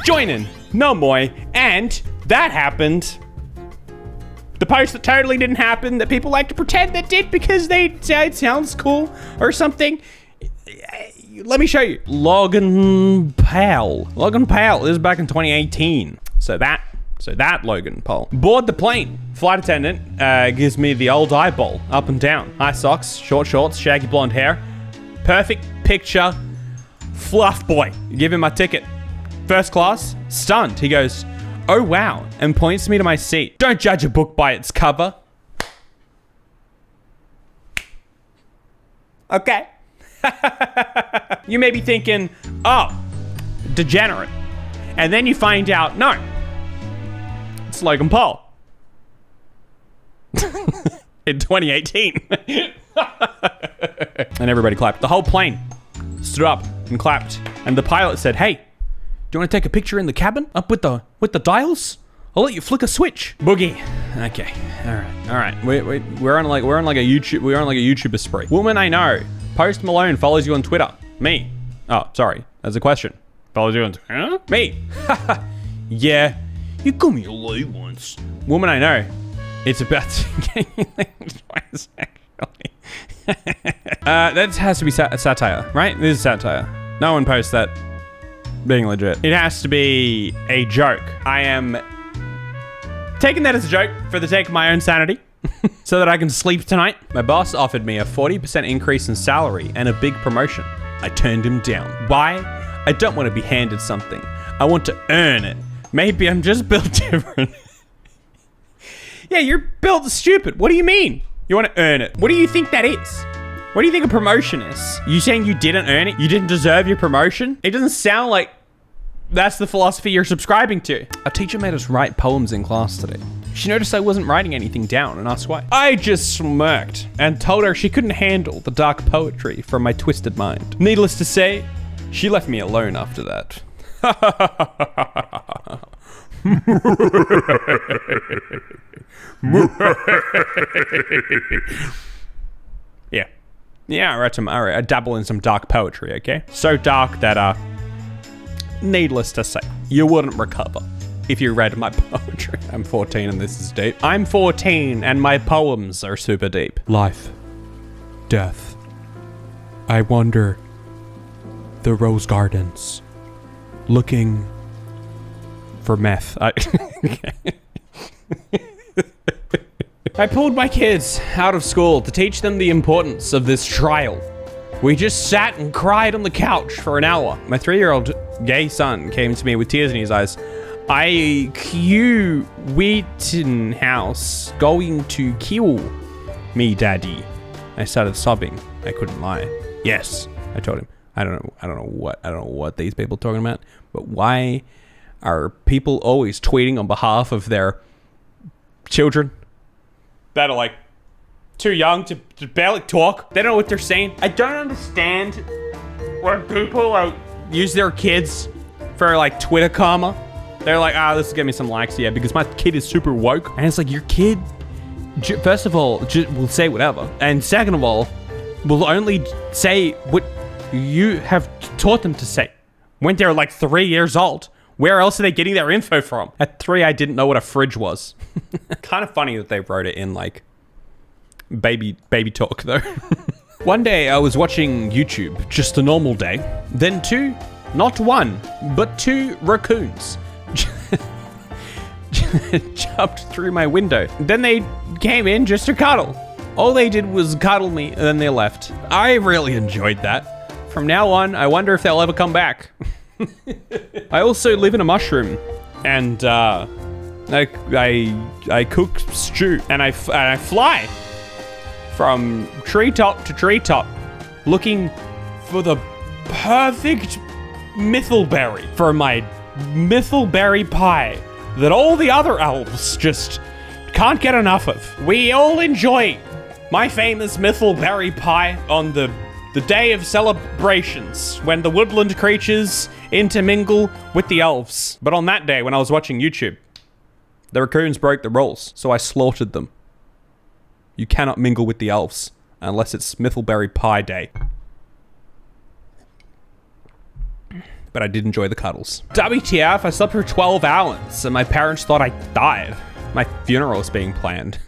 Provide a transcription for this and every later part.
Joinen, no moi, and that happened. The post that totally didn't happen, that people like to pretend that did because they say it sounds cool or something. Let me show you. Logan Paul. Logan Paul, this is back in 2018. So that Logan Paul. Board the plane. Flight attendant gives me the old eyeball, up and down. High socks, short shorts, shaggy blonde hair. Perfect picture. Fluff boy. Give him my ticket. First class. Stunned. He goes, "Oh wow," and points me to my seat. Don't judge a book by its cover. Okay. You may be thinking, oh, degenerate. And then you find out, no, it's Logan Paul. In 2018. And everybody clapped. The whole plane stood up and clapped. And the pilot said, "Hey, do you want to take a picture in the cabin up with the dials? I'll let you flick a switch." Boogie. Okay. All right. We're on like a YouTuber spree. Woman I know. Post Malone follows you on Twitter. Me. Oh, sorry. That's a question. Follows you on Twitter? Me. Yeah. You called me a loo once. Woman I know. It's about to get you twice, actually. That has to be satire, right? This is satire. No one posts that being legit. It has to be a joke. I am taking that as a joke for the sake of my own sanity. So that I can sleep tonight. My boss offered me a 40% increase in salary and a big promotion. I turned him down. Why? I don't want to be handed something. I want to earn it. Maybe I'm just built different. Yeah, you're built stupid. What do you mean? You want to earn it? What do you think that is? What do you think a promotion is? You saying you didn't earn it? You didn't deserve your promotion? It doesn't sound like that's the philosophy you're subscribing to. A teacher made us write poems in class today. She noticed I wasn't writing anything down and asked why. I just smirked and told her she couldn't handle the dark poetry from my twisted mind. Needless to say, she left me alone after that. Yeah, I dabble in some dark poetry, okay? So dark that, needless to say, you wouldn't recover if you read my poetry. I'm 14 and this is deep. I'm 14 and my poems are super deep. Life. Death. I wander the rose gardens looking for meth. I pulled my kids out of school to teach them the importance of this trial. We just sat and cried on the couch for an hour. My 3-year-old gay son came to me with tears in his eyes. "I.Q. Wheatonhouse going to kill me, Daddy." I started sobbing. I couldn't lie. Yes, I told him. I don't know what these people are talking about, but why are people always tweeting on behalf of their children that are like too young to barely talk? They don't know what they're saying. I don't understand when people like use their kids for like Twitter karma. They're like, this will get me some likes, yeah, because my kid is super woke. And it's like, your kid, first of all, will say whatever. And second of all, will only say what you have taught them to say. When they're like 3 years old, where else are they getting their info from? At 3, I didn't know what a fridge was. Kind of funny that they wrote it in like baby talk though. One day I was watching YouTube, just a normal day. Then not one, but 2 raccoons jumped through my window. Then they came in just to cuddle. All they did was cuddle me and then they left. I really enjoyed that. From now on, I wonder if they'll ever come back. I also live in a mushroom and I cook stew and I fly from treetop to treetop looking for the perfect mythleberry for my mythleberry pie that all the other elves just can't get enough of. We all enjoy my famous mythleberry pie on the day of celebrations when the woodland creatures intermingle with the elves. But on that day when I was watching YouTube, the raccoons broke the rules, so I slaughtered them. You cannot mingle with the elves unless it's Miffleberry Pie Day. But I did enjoy the cuddles. WTF, I slept for 12 hours and my parents thought I died. My funeral is being planned.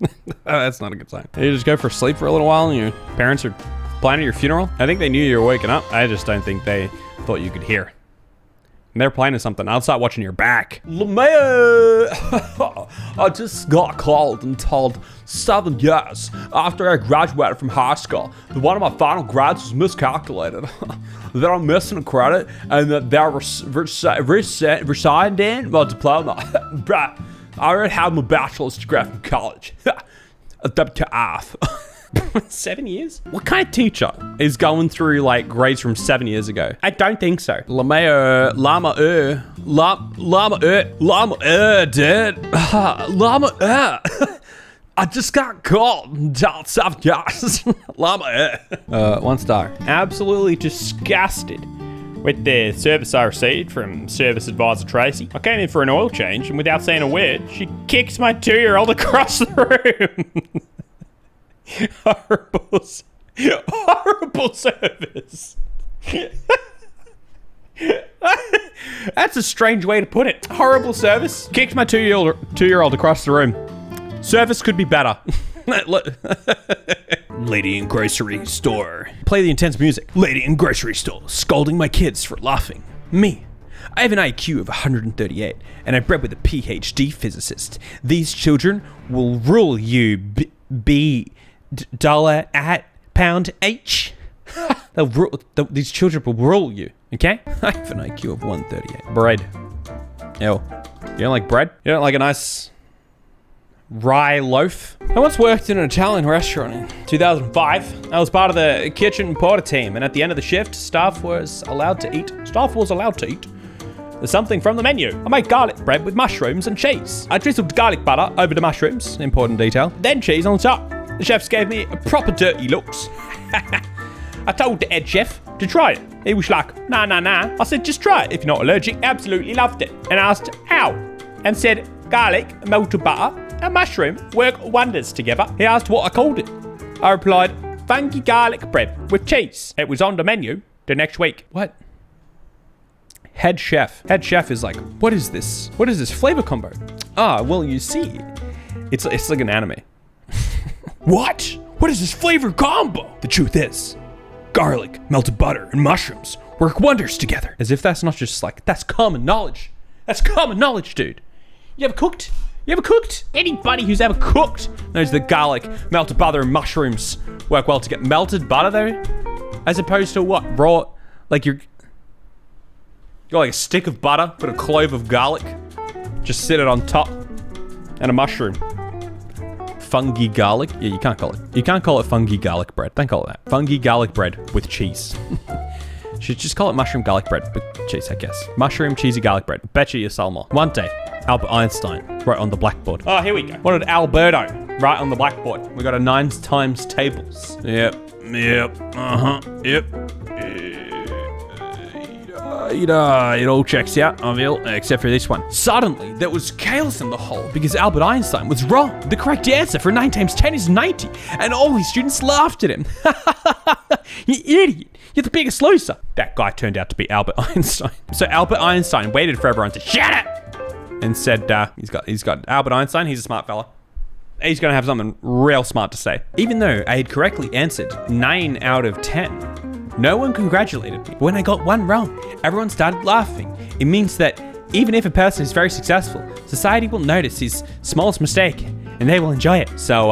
Oh, that's not a good sign. You just go for sleep for a little while and your parents are planning your funeral? I think they knew you were waking up. I just don't think they thought you could hear. And they're planning something. I'll start watching your back. Mayor, I just got called and told 7 years after I graduated from high school that one of my final grades was miscalculated. That I'm missing a credit and that they're resigning my diploma. Bruh, I already have my bachelor's degree from college. WTF. 7 years? What kind of teacher is going through like grades from 7 years ago? I don't think so. Llama, dude. Llama, I just got called. 7 years. Llama, 1 star. Absolutely disgusted with the service I received from service advisor Tracy. I came in for an oil change and without saying a word, she kicks my 2-year-old across the room. Horrible service. That's a strange way to put it. Horrible service. Kicked my 2-year-old across the room. Service could be better. Lady in grocery store. Play the intense music. Lady in grocery store, scolding my kids for laughing. Me. I have an IQ of 138, and I bred with a PhD physicist. These children will rule you, dollar at pound H. These children will rule you, okay? I have an IQ of 138. Bread. Ew. You don't like bread? You don't like a nice rye loaf? I once worked in an Italian restaurant in 2005. I was part of the kitchen porter team, and at the end of the shift, staff was allowed to eat. There's something from the menu. I made garlic bread with mushrooms and cheese. I drizzled garlic butter over the mushrooms, important detail, then cheese on top. The chefs gave me proper dirty looks. I told the head chef to try it. He was like, nah. I said, just try it if you're not allergic. Absolutely loved it. And asked, how? And said, garlic, melted butter, and mushroom work wonders together. He asked what I called it. I replied, funky garlic bread with cheese. It was on the menu the next week. What? Head chef. Head chef is like, what is this? What is this flavor combo? Ah, well, you see, it's like an anime. What? What is this flavor combo? The truth is, garlic, melted butter, and mushrooms work wonders together. As if that's not just like, that's common knowledge. That's common knowledge, dude. You ever cooked? Anybody who's ever cooked knows that garlic, melted butter, and mushrooms work well together. Melted butter, though? As opposed to what? Raw, like you got like a stick of butter, put a clove of garlic, just sit it on top, and a mushroom. Fungi garlic? Yeah, you can't call it fungi garlic bread. Don't call it that. Fungi garlic bread with cheese. Should just call it mushroom garlic bread with cheese, I guess. Mushroom cheesy garlic bread. Betcha you sell more. One day, Albert Einstein wrote on the blackboard. Oh, here we go. What did Alberto write on the blackboard? We got a 9 times tables. Yep. It all checks out, I feel, except for this one. Suddenly, there was chaos in the hall because Albert Einstein was wrong. The correct answer for 9 times 10 is 90, and all his students laughed at him. You idiot. You're the biggest loser. That guy turned out to be Albert Einstein. So Albert Einstein waited for everyone to shut up and said, he's got Albert Einstein, he's a smart fella. He's gonna have something real smart to say. Even though I had correctly answered 9 out of 10, no one congratulated me. When I got 1 wrong, everyone started laughing. It means that even if a person is very successful, society will notice his smallest mistake and they will enjoy it. So,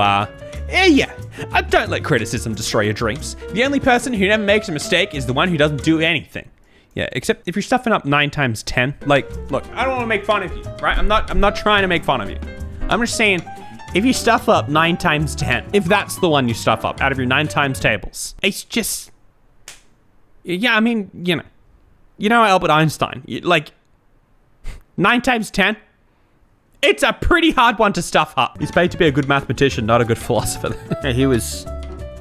don't let criticism destroy your dreams. The only person who never makes a mistake is the one who doesn't do anything. Yeah, except if you're stuffing up 9 times 10, like, look, I don't want to make fun of you, right? I'm not trying to make fun of you. I'm just saying, if you stuff up 9 times 10, if that's the one you stuff up out of your 9 times tables, it's just, yeah, I mean, you know Albert Einstein, like 9 times 10, it's a pretty hard one to stuff up. He's paid to be a good mathematician, not a good philosopher. He was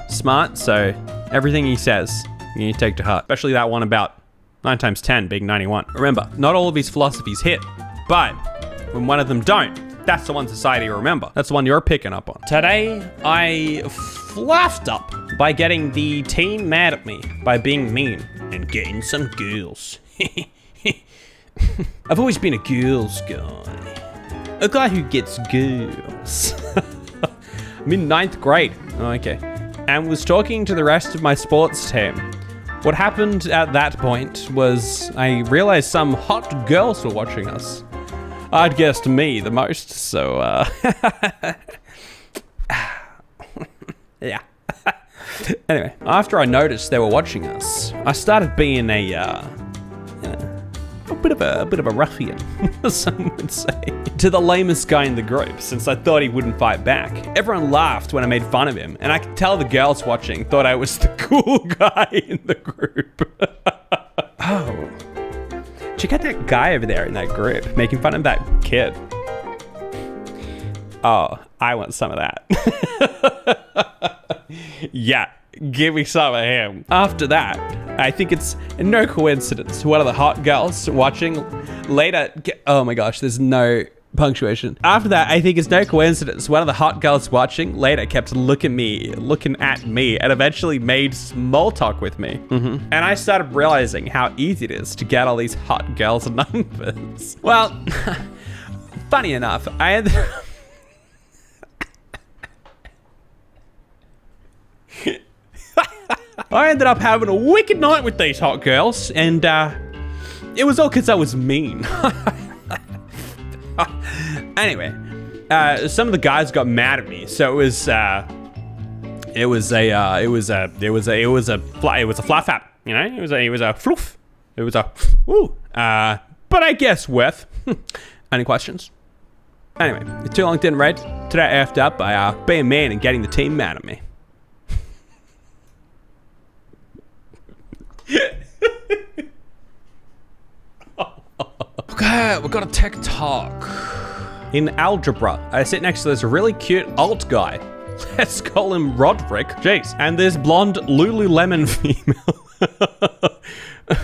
smart, so everything he says, you need to take to heart, especially that one about 9 times 10 being 91. Remember, not all of his philosophies hit, but when one of them don't, That's the one society you remember. That's the one you're picking up on. Today, I fluffed up by getting the team mad at me by being mean and getting some girls. I've always been a girls guy. A guy who gets girls. I'm in 9th grade. Oh, okay. And was talking to the rest of my sports team. What happened at that point was I realized some hot girls were watching us. I'd guessed me the most, so yeah. Anyway, after I noticed they were watching us, I started being a bit of a ruffian, some would say, to the lamest guy in the group, since I thought he wouldn't fight back. Everyone laughed when I made fun of him, and I could tell the girls watching thought I was the cool guy in the group. Oh. Check out that guy over there in that group, making fun of that kid. Oh, I want some of that. Yeah, give me some of him. After that, I think it's no coincidence one of the hot girls watching later. Oh my gosh, there's no punctuation. After that, I think it's no coincidence one of the hot girls watching later kept looking at me, and eventually made small talk with me. And I started realizing how easy it is to get all these hot girls' numbers. Well, funny enough, I ended up having a wicked night with these hot girls, and it was all because I was mean. Anyway, some of the guys got mad at me, so it was a fluff up, you know. It was a fluff. It was a woo. But I guess worth. Any questions? Anyway, it's too long didn't read. Today I effed up by being mean and getting the team mad at me. Okay, we got a tech talk. In algebra, I sit next to this really cute alt guy. Let's call him Roderick. Jeez. And this blonde Lululemon female.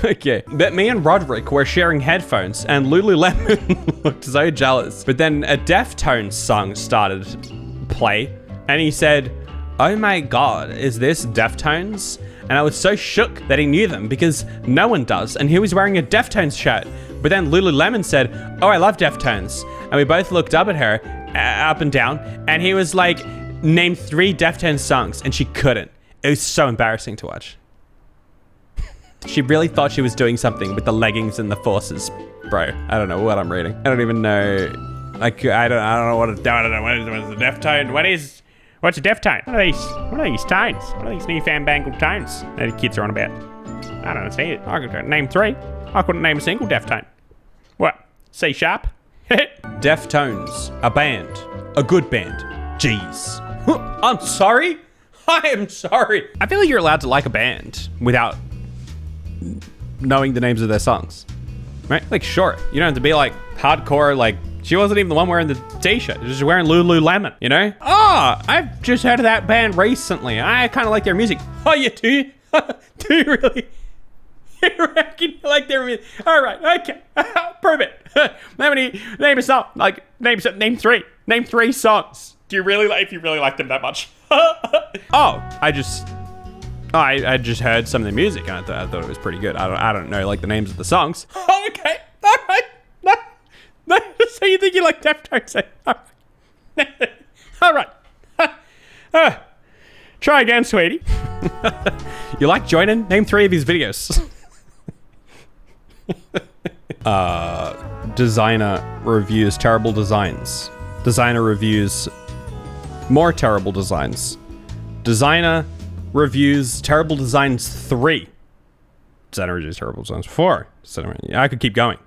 Okay, but me and Roderick were sharing headphones, and Lululemon looked so jealous. But then a Deftones song started to play, and he said, "Oh my God, is this Deftones?" And I was so shook that he knew them, because no one does, and he was wearing a Deftones shirt. But then Lululemon said, "Oh, I love Deftones." And we both looked up at her, up and down, and he was like, "Name 3 Deftones songs," and she couldn't. It was so embarrassing to watch. She really thought she was doing something with the leggings and the forces. Bro, I don't know what I'm reading. I don't even know. I don't know what it's doing. I don't know what is the Deftone. What's a Deftone? What are these tones? What are these new fandangled tones that the kids are on about? I don't see it. I could name 3. I couldn't name a single Deftone. What? C sharp? Deftones, a band, a good band. Jeez. I'm sorry. I am sorry. I feel like you're allowed to like a band without knowing the names of their songs, right? Like, sure, you don't have to be like hardcore. Like, she wasn't even the one wearing the t-shirt. She was just wearing Lululemon, you know? Oh, I've just heard of that band recently. I kind of like their music. Oh, you do? Do you really? You reckon you like their music? All right, okay. Prove it. Name a song. Like, name 3. Name 3 songs. Do you really like, if you really like them that much? Oh, I just heard some of the music and I thought it was pretty good. I don't know like the names of the songs. Okay, all right. No, so you think you like Deftones? All right. Try again, sweetie. You like Joinen? Name 3 of his videos. Designer reviews terrible designs. Designer reviews more terrible designs. Designer reviews terrible designs 3. Designer reviews terrible designs 4. I could keep going.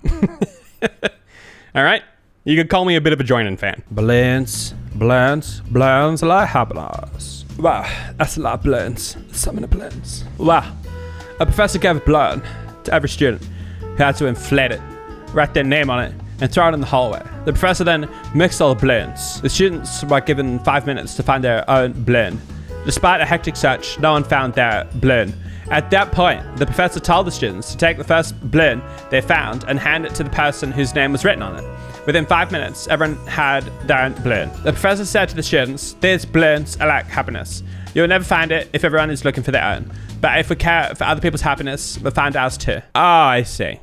All right, you could call me a bit of a Joinen fan. Blends, like happiness. Wow, that's a lot of blends. So many blends. Wow, a professor gave a blend to every student who had to inflate it, write their name on it, and throw it in the hallway. The professor then mixed all the blends. The students were given 5 minutes to find their own blend. Despite a hectic search, no one found their blend. At that point, the professor told the students to take the first blend they found and hand it to the person whose name was written on it. Within 5 minutes, everyone had their own balloon. The professor said to the students, these balloons are like happiness. You'll never find it if everyone is looking for their own. But if we care for other people's happiness, we'll find ours too. Oh, I see.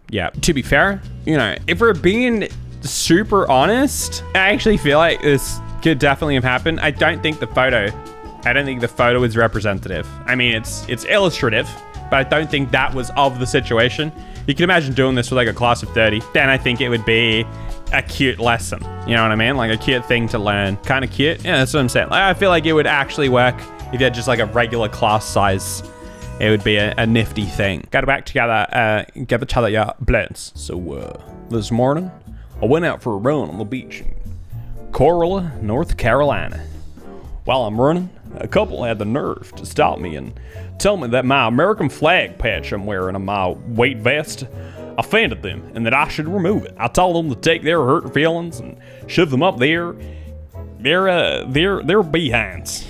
Yeah, to be fair, you know, if we're being super honest, I actually feel like this could definitely have happened. I don't think the photo is representative. I mean, it's illustrative, but I don't think that was of the situation. You can imagine doing this with like a class of 30. Then I think it would be a cute lesson. You know what I mean? Like a cute thing to learn. Kind of cute. Yeah, that's what I'm saying. Like, I feel like it would actually work if you had just like a regular class size. It would be a nifty thing. Got back together, give each other your balloons. So this morning, I went out for a run on the beach in Corolla, North Carolina. While I'm running, a couple had the nerve to stop me and tell me that my American flag patch I'm wearing on my weight vest offended them and that I should remove it. I told them to take their hurt feelings and shove them up their behinds.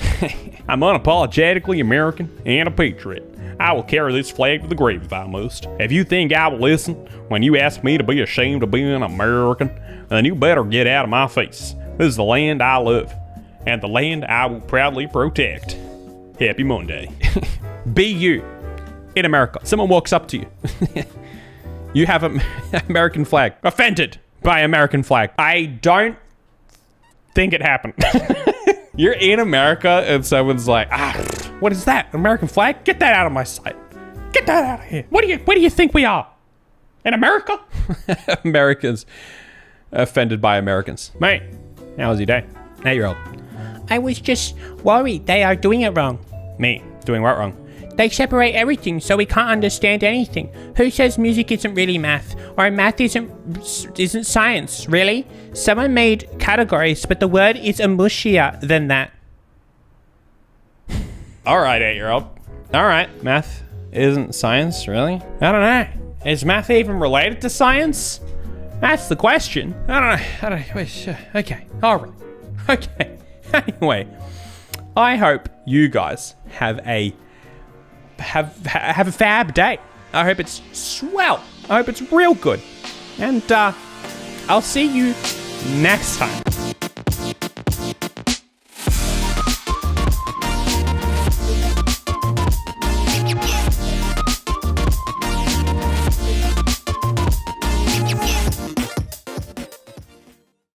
I'm unapologetically American and a patriot. I will carry this flag to the grave if I must. If you think I will listen when you ask me to be ashamed of being American, then you better get out of my face. This is the land I love, and the land I will proudly protect. Happy Monday. Be you in America. Someone walks up to you. You have an American flag. Offended by American flag. I don't think it happened. You're in America and someone's like, what is that? American flag? Get that out of my sight. Get that out of here. What do you think we are? In America? Americans offended by Americans. Mate, how was your day? 8-year-old. I was just worried they are doing it wrong. Me? Doing what wrong? They separate everything so we can't understand anything. Who says music isn't really math? Or math isn't science, really? Someone made categories, but the word is mushier than that. All right, 8-year-old. All right, math isn't science, really? I don't know. Is math even related to science? That's the question. I don't know. Wait, okay, all right. Okay. Anyway, I hope you guys have a fab day. I hope it's swell. I hope it's real good. And I'll see you next time.